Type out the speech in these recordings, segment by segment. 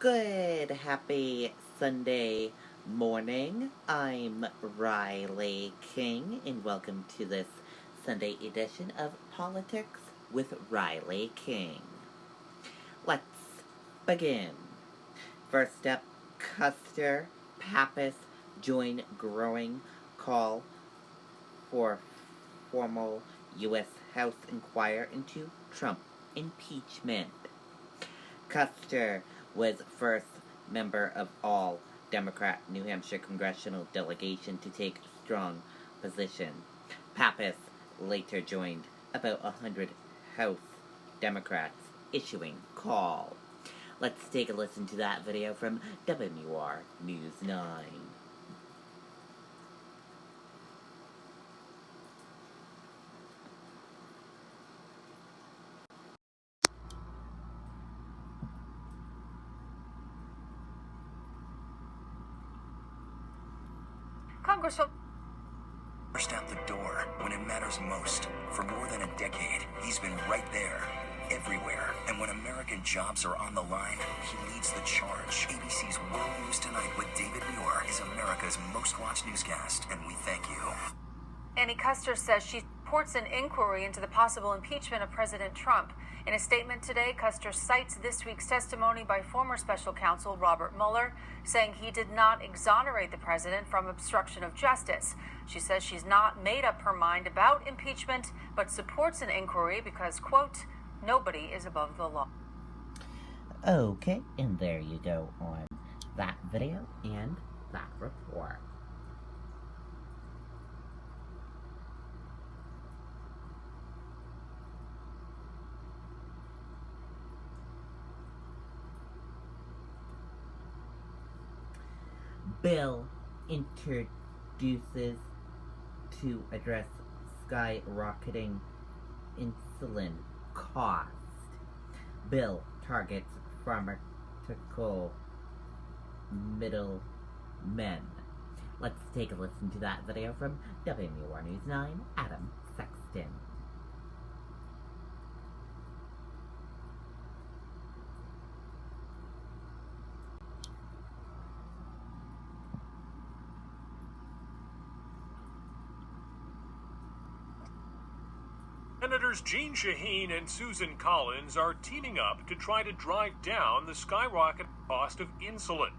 Good, happy Sunday morning. I'm Riley King, and welcome to this Sunday edition of Politics with Riley King. Let's begin. First up, Kuster, Pappas join growing call for formal U.S. House inquiry into Trump impeachment. Kuster was first member of all Democrat New Hampshire congressional delegation to take strong position. Pappas later joined about 100 House Democrats issuing call. Let's take a listen to that video from WR News 9. Congresswoman. First out the door when it matters most. For more than a decade, he's been right there, everywhere. And when American jobs are on the line, he leads the charge. ABC's World News Tonight with David Muir is America's most watched newscast, and we thank you. Annie Kuster says she supports an inquiry into the possible impeachment of President Trump. In a statement today, Kuster cites this week's testimony by former special counsel Robert Mueller, saying he did not exonerate the president from obstruction of justice. She says she's not made up her mind about impeachment, but supports an inquiry because, quote, nobody is above the law. Okay, and there you go on that video and that report. Bill introduces to address skyrocketing insulin cost. Bill targets pharmaceutical middlemen. Let's take a listen to that video from WR News 9, Adam Sexton. Senators Jeanne Shaheen and Susan Collins are teaming up to try to drive down the skyrocketing cost of insulin.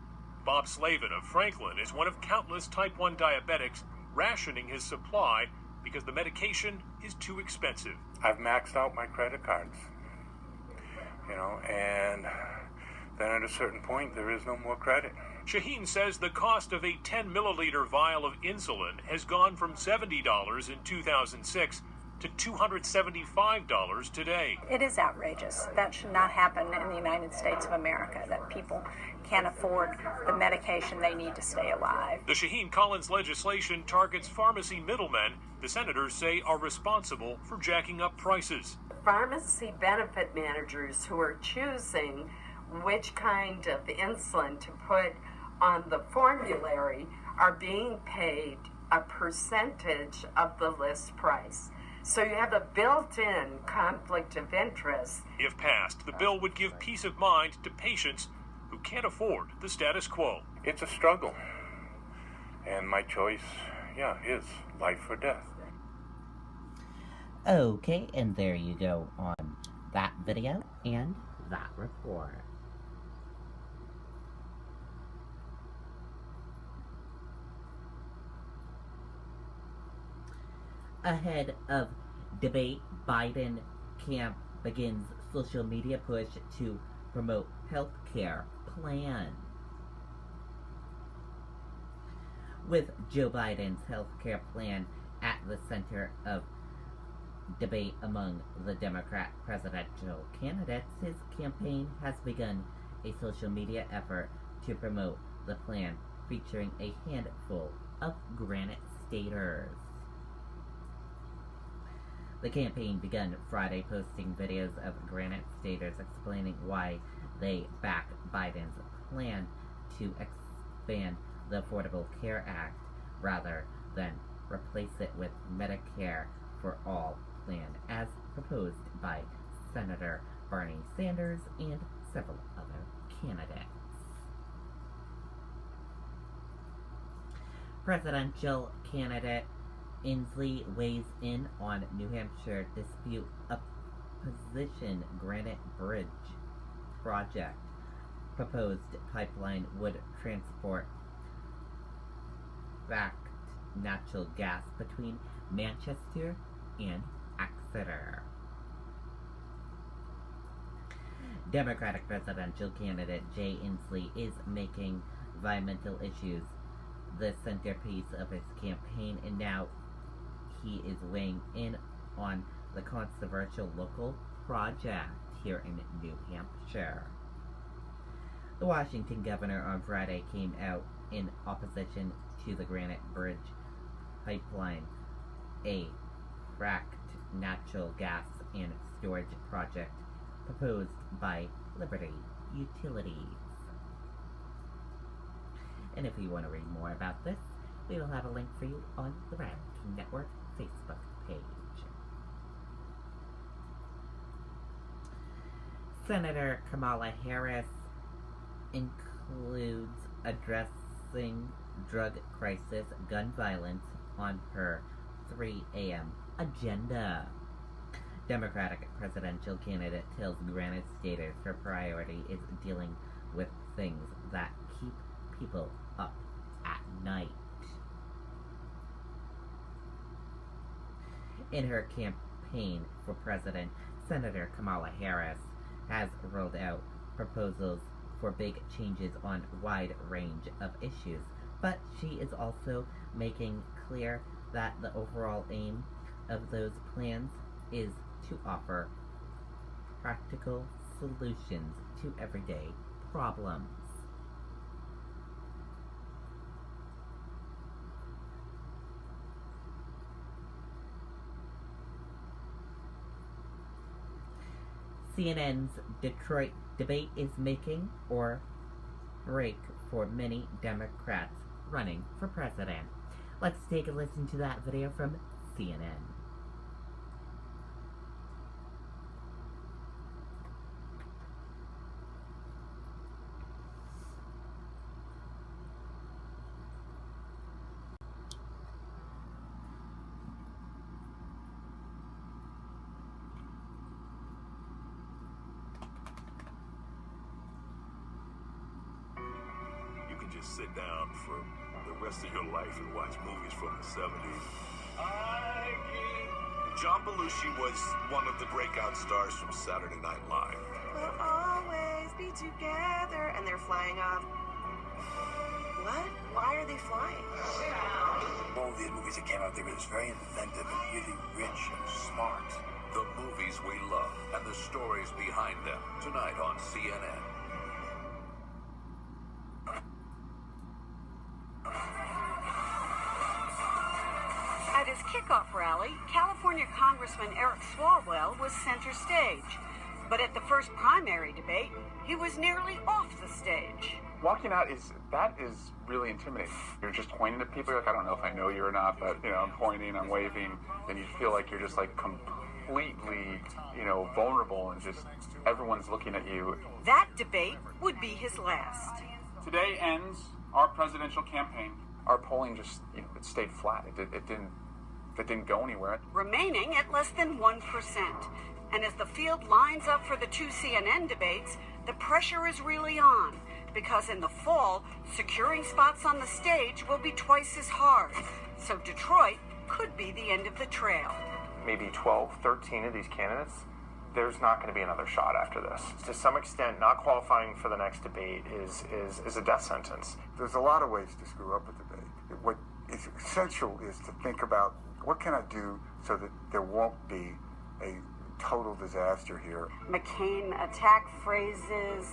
Bob Slavin of Franklin is one of countless type 1 diabetics rationing his supply because the medication is too expensive. I've maxed out my credit cards, and then at a certain point there is no more credit. Shaheen says the cost of a 10 milliliter vial of insulin has gone from $70 in 2006 to $275 today. It is outrageous. That should not happen in the United States of America, that people can't afford the medication they need to stay alive. The Shaheen-Collins legislation targets pharmacy middlemen the senators say are responsible for jacking up prices. Pharmacy benefit managers who are choosing which kind of insulin to put on the formulary are being paid a percentage of the list price. So you have a built-in conflict of interest. If passed, the bill would give peace of mind to patients who can't afford the status quo. It's a struggle. And my choice, is life or death. Okay, and there you go on that video and that report. Ahead of debate, Biden camp begins social media push to promote health care plan. With Joe Biden's health care plan at the center of debate among the Democrat presidential candidates, his campaign has begun a social media effort to promote the plan, featuring a handful of Granite Staters. The campaign began Friday, posting videos of Granite Staters explaining why they back Biden's plan to expand the Affordable Care Act rather than replace it with Medicare for All plan as proposed by Senator Bernie Sanders and several other candidates. Presidential candidate Inslee weighs in on New Hampshire dispute opposition Granite Bridge project. Proposed pipeline would transport fracked natural gas between Manchester and Exeter. Democratic presidential candidate Jay Inslee is making environmental issues the centerpiece of his campaign, and now he is weighing in on the controversial local project here in New Hampshire. The Washington governor on Friday came out in opposition to the Granite Bridge pipeline, a fracked natural gas and storage project proposed by Liberty Utilities. And if you want to read more about this, we will have a link for you on the Red King Network Facebook page. Senator Kamala Harris includes addressing drug crisis, gun violence on her 3 a.m. agenda. Democratic presidential candidate tells Granite Staters her priority is dealing with things that keep people up at night. In her campaign for president, Senator Kamala Harris has rolled out proposals for big changes on a wide range of issues, but she is also making clear that the overall aim of those plans is to offer practical solutions to everyday problems. CNN's Detroit debate is making or break for many Democrats running for president. Let's take a listen to that video from CNN. Sit down for the rest of your life and watch movies from the 70s. John Belushi was one of the breakout stars from Saturday Night Live. We'll always be together, and they're flying off. What? Why are they flying? All of these movies that came out, they were just very inventive and really rich and smart. The movies we love and the stories behind them. Tonight on CNN. At his kickoff rally, California Congressman Schwaab was center stage. But at the first primary debate, he was nearly off the stage. Walking out is really intimidating. You're just pointing at people. You're like, I don't know if I know you or not, but I'm pointing, I'm waving, and you feel like you're just like completely, vulnerable, and just everyone's looking at you. That debate would be his last. Today ends our presidential campaign. Our polling just it stayed flat. It didn't go anywhere. Remaining at less than 1%. And as the field lines up for the two CNN debates, the pressure is really on. Because in the fall, securing spots on the stage will be twice as hard. So Detroit could be the end of the trail. Maybe 12, 13 of these candidates, there's not going to be another shot after this. To some extent, not qualifying for the next debate is a death sentence. There's a lot of ways to screw up a debate. What is essential is to think about what can I do so that there won't be a total disaster here. McCain attack phrases,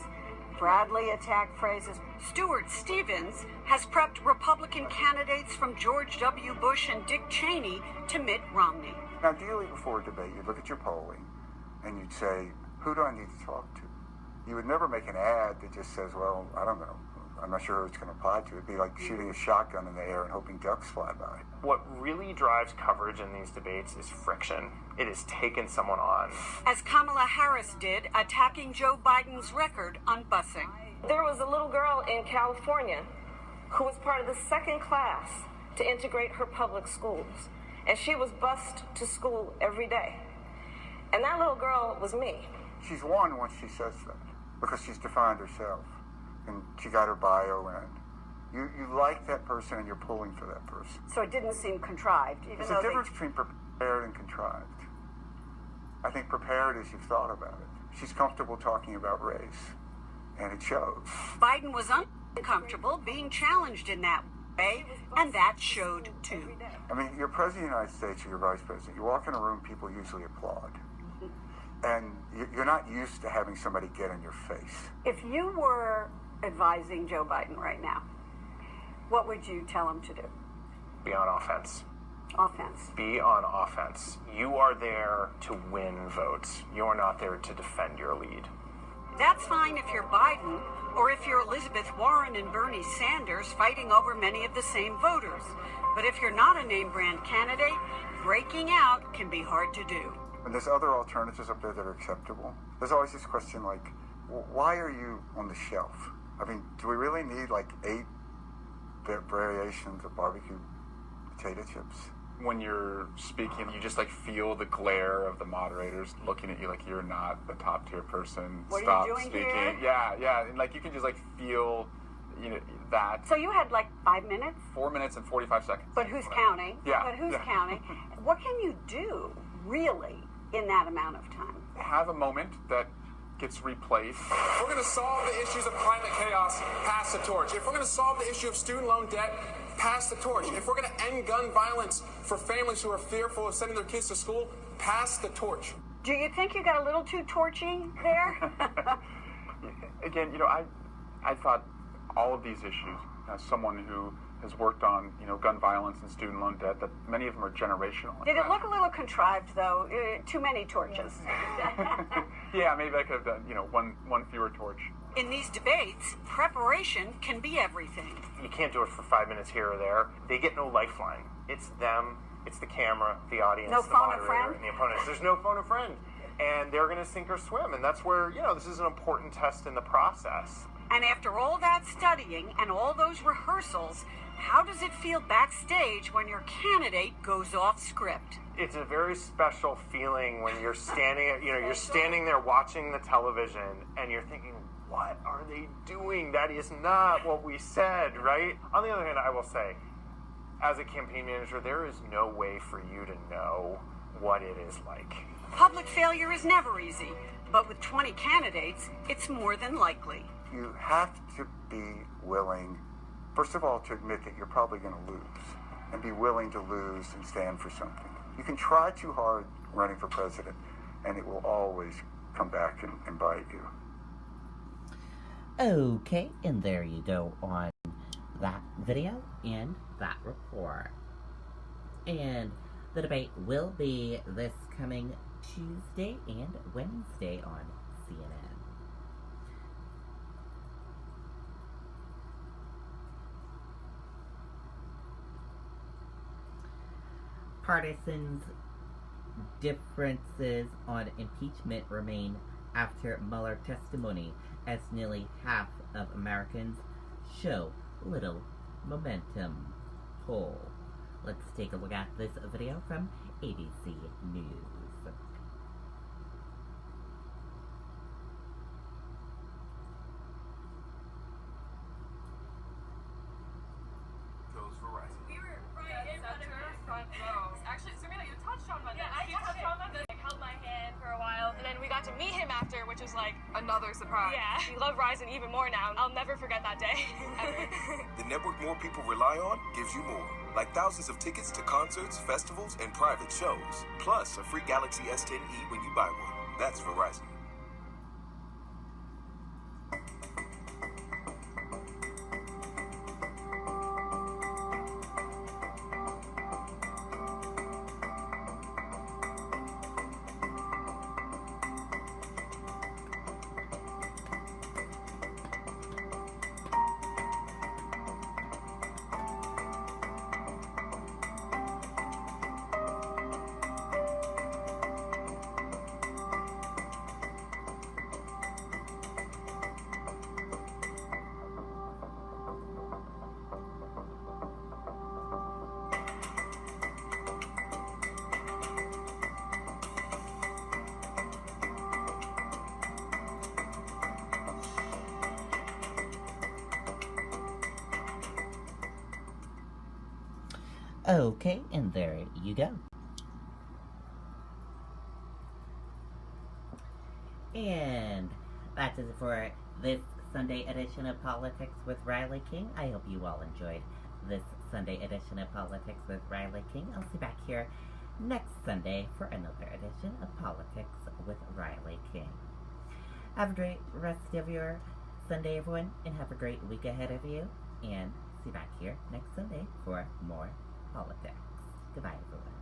Bradley attack phrases. Stuart Stevens has prepped Republican candidates from George W. Bush and Dick Cheney to Mitt Romney. Now, ideally, before a debate, you'd look at your polling and you'd say, who do I need to talk to? You would never make an ad that just says, well, I don't know. I'm not sure who it's going to apply to. It'd be like shooting a shotgun in the air and hoping ducks fly by. What really drives coverage in these debates is friction. It has taken someone on. As Kamala Harris did, attacking Joe Biden's record on busing. There was a little girl in California who was part of the second class to integrate her public schools. And she was bused to school every day. And that little girl was me. She's won once she says that, because she's defined herself. And she got her bio in. You like that person and you're pulling for that person. So it didn't seem contrived, even There's though a difference between prepared and contrived. I think prepared is you've thought about it. She's comfortable talking about race, and it shows. Biden was uncomfortable being challenged in that way, and that showed too. I mean, you're president of the United States or you're vice president. You walk in a room, people usually applaud. And you're not used to having somebody get in your face. If you were advising Joe Biden right now, what would you tell him to do? Be on offense. Offense. Be on offense. You are there to win votes. You're not there to defend your lead. That's fine if you're Biden, or if you're Elizabeth Warren and Bernie Sanders fighting over many of the same voters. But if you're not a name-brand candidate, breaking out can be hard to do. And there's other alternatives up there that are acceptable. There's always this question like, why are you on the shelf? I mean, do we really need like 8 variations of barbecue potato chips? When you're speaking, you just like feel the glare of the moderators looking at you like you're not the top tier person. What Stop are you doing speaking. here? Yeah, and like you can just like feel, that. So you had like 5 minutes? 4 minutes and 45 seconds. But who's counting? Yeah. But who's yeah. counting? What can you do, really, in that amount of time? Have a moment that gets replayed. If we're going to solve the issues of climate chaos, pass the torch. If we're going to solve the issue of student loan debt, pass the torch. If we're going to end gun violence for families who are fearful of sending their kids to school, pass the torch. Do you think you got a little too torchy there? Again, I thought all of these issues, as someone who has worked on, gun violence and student loan debt, that many of them are generational. Did it look a little contrived, though? Too many torches. Yeah, maybe I could have done, one fewer torch. In these debates, preparation can be everything. You can't do it for 5 minutes here or there. They get no lifeline. It's them, it's the camera, the audience, no the phone moderator, a friend? and the opponents. There's no phone a friend. And they're going to sink or swim. And that's where, this is an important test in the process. And after all that studying and all those rehearsals, how does it feel backstage when your candidate goes off script? It's a very special feeling when you're standing, you're standing there watching the television and you're thinking, what are they doing? That is not what we said, right? On the other hand, I will say, as a campaign manager, there is no way for you to know what it is like. Public failure is never easy, but with 20 candidates, it's more than likely. You have to be willing, first of all, to admit that you're probably going to lose, and be willing to lose and stand for something. You can try too hard running for president, and it will always come back and bite you. Okay, and there you go on that video and that report. And the debate will be this coming Tuesday and Wednesday on CNN. Partisans' differences on impeachment remain after Mueller testimony, as nearly half of Americans show little momentum. Poll. Let's take a look at this video from ABC News. Actually, Samira, you touched on my she touched on my held my hand for a while, and then we got to meet him after, which was like another surprise. Yeah, we love Ryzen even more now. I'll never forget that day. The network more people rely on gives you more. Like thousands of tickets to concerts, festivals, and private shows. Plus, a free Galaxy S10e when you buy one. That's Verizon. Okay, and there you go. And that's it for this Sunday edition of Politics with Riley King. I hope you all enjoyed this Sunday edition of Politics with Riley King. I'll see you back here next Sunday for another edition of Politics with Riley King. Have a great rest of your Sunday, everyone, and have a great week ahead of you. And see you back here next Sunday for more politics. Goodbye, everyone.